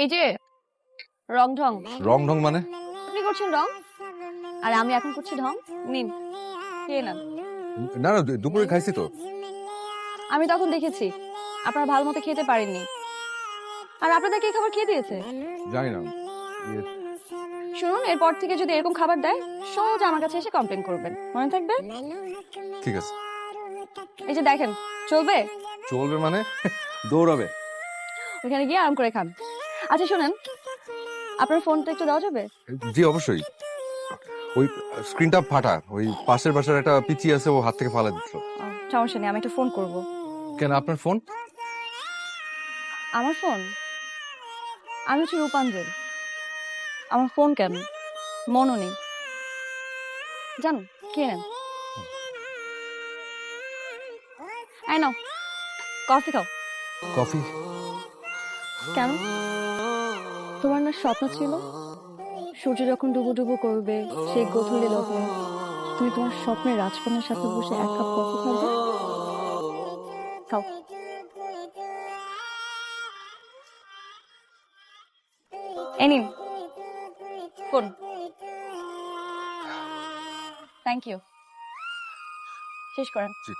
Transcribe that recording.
এই যে রং ঢং। রং ঢং মানে? আপনি করছেন রং আর আমি এখন করছি ঢং। নিন খেয়ে নেন। না না, দুপুরে খাইছি তো। আমি তখন দেখেছি আপনারা ভালো মতো খেতে পারেননি। আর আপনাদেরকে এই খাবার খেয়ে দিয়েছে। জানি না। শুনুন, এরপর থেকে যদি এরকম খাবার দেয় সোজা আমার কাছে এসে কমপ্লেন করবেন, মনে থাকবে? ঠিক আছে। এই যে দেখেন, চলবে? চলবে মানে? দৌড়াবে। ওখানে গিয়ে আরাম করে খান। আচ্ছা শুনেন, আপনার ফোনটা একটু দেওয়া যাবে? জি অবশ্যই। ওই স্ক্রিনটা ফাটা, ওই পাশের বাসার একটা পিচি আছে, ও হাত থেকে ফালা দিচ্ছ। সমস্যা নেই, আমি একটা ফোন করব। কেন আপনার ফোন? আমার ফোন? আমি হচ্ছে রূপাঞ্জল। আমার ফোন কেন? মনও নেই। জান, খেয়ে নেন। এই নাও, কফি খাও। কফি? কেন? তোমার না স্বপ্ন ছিল সূর্য যখন ডুবো ডুবো করবে সেই গোধূলি লগ্নে তুমি তোমার স্বপ্নের রাজকন্যার সাথে বসে এক কাপ কফি খাবে? খাও। এই নিন ফোন। Thank you. শেষ করেন। জি।